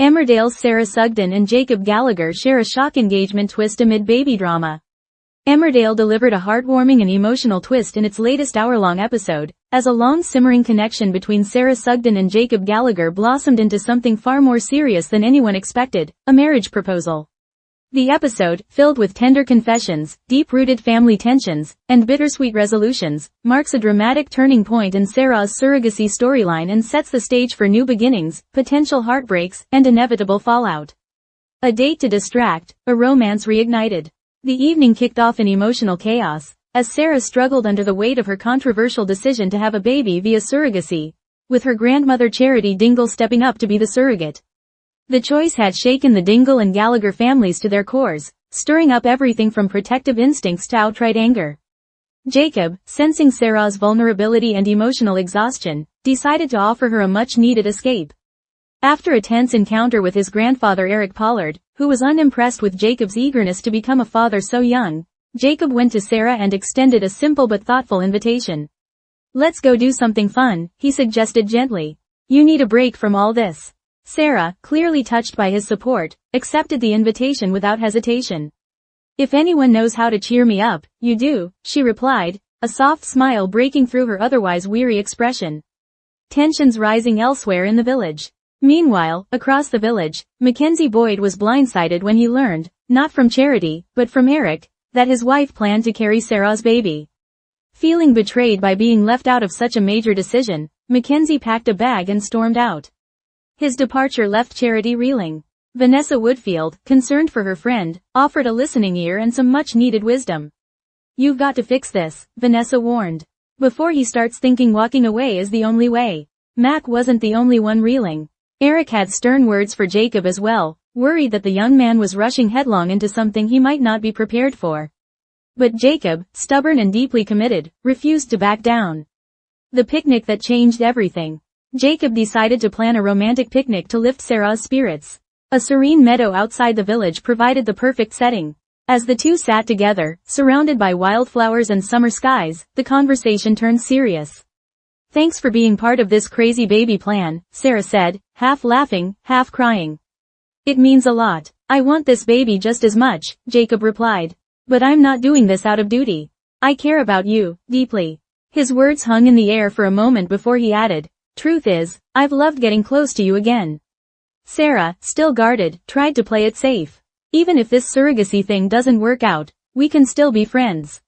Emmerdale's Sarah Sugden and Jacob Gallagher share a shock engagement twist amid baby drama. Emmerdale delivered a heartwarming and emotional twist in its latest hour-long episode, as a long-simmering connection between Sarah Sugden and Jacob Gallagher blossomed into something far more serious than anyone expected, a marriage proposal. The episode, filled with tender confessions, deep-rooted family tensions, and bittersweet resolutions, marks a dramatic turning point in Sarah's surrogacy storyline and sets the stage for new beginnings, potential heartbreaks, and inevitable fallout. A date to distract, a romance reignited. The evening kicked off in emotional chaos, as Sarah struggled under the weight of her controversial decision to have a baby via surrogacy, with her grandmother Charity Dingle stepping up to be the surrogate. The choice had shaken the Dingle and Gallagher families to their cores, stirring up everything from protective instincts to outright anger. Jacob, sensing Sarah's vulnerability and emotional exhaustion, decided to offer her a much-needed escape. After a tense encounter with his grandfather Eric Pollard, who was unimpressed with Jacob's eagerness to become a father so young, Jacob went to Sarah and extended a simple but thoughtful invitation. "Let's go do something fun," he suggested gently. "You need a break from all this." Sarah, clearly touched by his support, accepted the invitation without hesitation. "If anyone knows how to cheer me up, you do," she replied, a soft smile breaking through her otherwise weary expression. Tensions rising elsewhere in the village. Meanwhile, across the village, Mackenzie Boyd was blindsided when he learned, not from Charity, but from Eric, that his wife planned to carry Sarah's baby. Feeling betrayed by being left out of such a major decision, Mackenzie packed a bag and stormed out. His departure left Charity reeling. Vanessa Woodfield, concerned for her friend, offered a listening ear and some much-needed wisdom. "You've got to fix this," Vanessa warned. "Before he starts thinking walking away is the only way." Mac wasn't the only one reeling. Eric had stern words for Jacob as well, worried that the young man was rushing headlong into something he might not be prepared for. But Jacob, stubborn and deeply committed, refused to back down. The picnic that changed everything. Jacob decided to plan a romantic picnic to lift Sarah's spirits. A serene meadow outside the village provided the perfect setting. As the two sat together, surrounded by wildflowers and summer skies, the conversation turned serious. "Thanks for being part of this crazy baby plan," Sarah said, half laughing, half crying. "It means a lot. I want this baby just as much," Jacob replied. "But I'm not doing this out of duty. I care about you, deeply." His words hung in the air for a moment before he added, "Truth is, I've loved getting close to you again." Sarah, still guarded, tried to play it safe. "Even if this surrogacy thing doesn't work out, we can still be friends."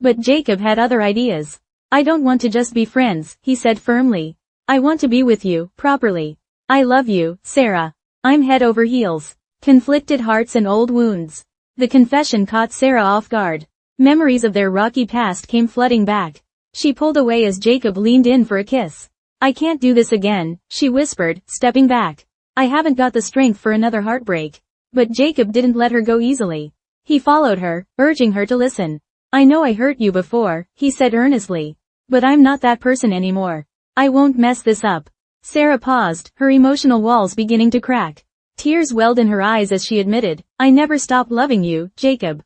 But Jacob had other ideas. "I don't want to just be friends," he said firmly. "I want to be with you, properly. I love you, Sarah. I'm head over heels." Conflicted hearts and old wounds. The confession caught Sarah off guard. Memories of their rocky past came flooding back. She pulled away as Jacob leaned in for a kiss. "I can't do this again," she whispered, stepping back. "I haven't got the strength for another heartbreak." But Jacob didn't let her go easily. He followed her, urging her to listen. "I know I hurt you before," he said earnestly. "But I'm not that person anymore. I won't mess this up." Sarah paused, her emotional walls beginning to crack. Tears welled in her eyes as she admitted, "I never stopped loving you, Jacob.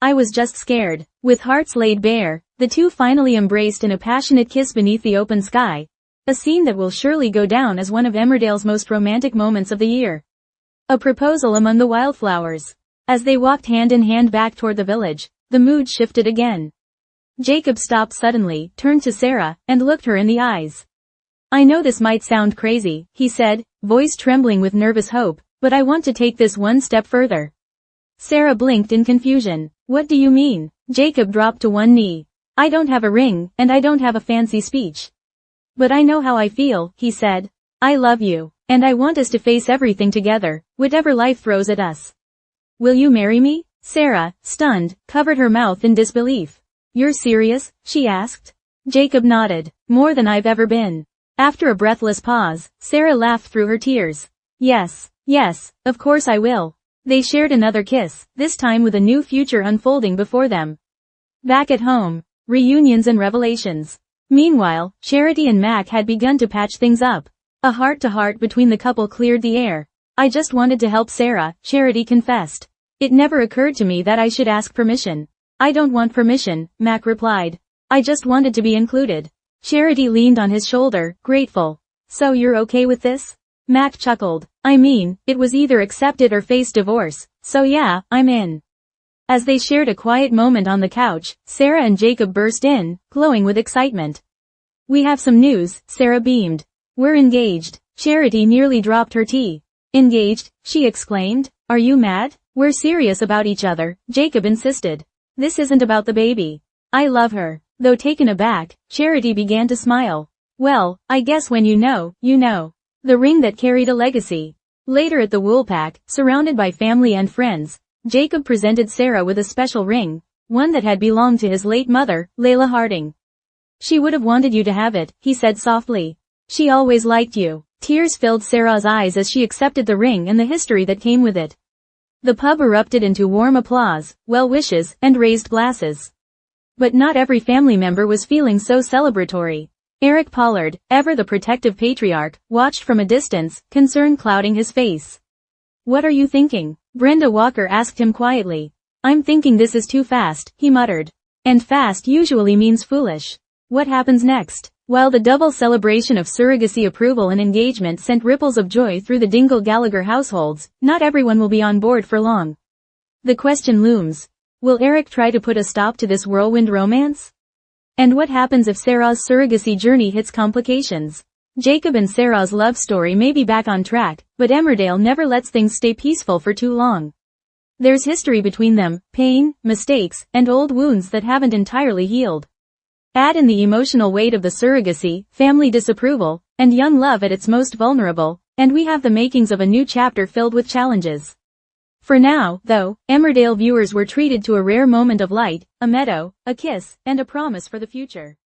I was just scared." With hearts laid bare, the two finally embraced in a passionate kiss beneath the open sky. A scene that will surely go down as one of Emmerdale's most romantic moments of the year. A proposal among the wildflowers. As they walked hand in hand back toward the village, the mood shifted again. Jacob stopped suddenly, turned to Sarah, and looked her in the eyes. "I know this might sound crazy," he said, voice trembling with nervous hope, "but I want to take this one step further." Sarah blinked in confusion. "What do you mean?" Jacob dropped to one knee. "I don't have a ring, and I don't have a fancy speech. But I know how I feel," he said. "I love you, and I want us to face everything together, whatever life throws at us. Will you marry me?" Sarah, stunned, covered her mouth in disbelief. "You're serious?" she asked. Jacob nodded. "More than I've ever been." After a breathless pause, Sarah laughed through her tears. Yes, of course I will." They shared another kiss, this time with a new future unfolding before them. Back at home, reunions and revelations. Meanwhile, Charity and Mac had begun to patch things up. A heart-to-heart between the couple cleared the air. "I just wanted to help Sarah," Charity confessed. "It never occurred to me that I should ask permission." "I don't want permission," Mac replied. "I just wanted to be included." Charity leaned on his shoulder, grateful. "So you're okay with this?" Mac chuckled. I mean, it was either accept it or face divorce, so yeah, I'm in. As they shared a quiet moment on the couch, Sarah and Jacob burst in, glowing with excitement. We have some news, Sarah beamed. We're engaged. Charity nearly dropped her tea. Engaged, she exclaimed. Are you mad? We're serious about each other, Jacob insisted. This isn't about the baby. I love her. Though taken aback, Charity began to smile. Well, I guess when you know, you know. The ring that carried a legacy. Later at the Woolpack, surrounded by family and friends, Jacob presented Sarah with a special ring, one that had belonged to his late mother, Layla Harding. She would have wanted you to have it, he said softly. She always liked you. Tears filled Sarah's eyes as she accepted the ring and the history that came with it. The pub erupted into warm applause, well wishes, and raised glasses. But not every family member was feeling so celebratory. Eric Pollard, ever the protective patriarch, watched from a distance, concern clouding his face. What are you thinking? Brenda Walker asked him quietly. I'm thinking this is too fast, he muttered. And fast usually means foolish. What happens next? While the double celebration of surrogacy approval and engagement sent ripples of joy through the Dingle Gallagher households, not everyone will be on board for long. The question looms. Will Eric try to put a stop to this whirlwind romance? And what happens if Sarah's surrogacy journey hits complications? Jacob and Sarah's love story may be back on track, but Emmerdale never lets things stay peaceful for too long. There's history between them, pain, mistakes, and old wounds that haven't entirely healed. Add in the emotional weight of the surrogacy, family disapproval, and young love at its most vulnerable, and we have the makings of a new chapter filled with challenges. For now, though, Emmerdale viewers were treated to a rare moment of light, a meadow, a kiss, and a promise for the future.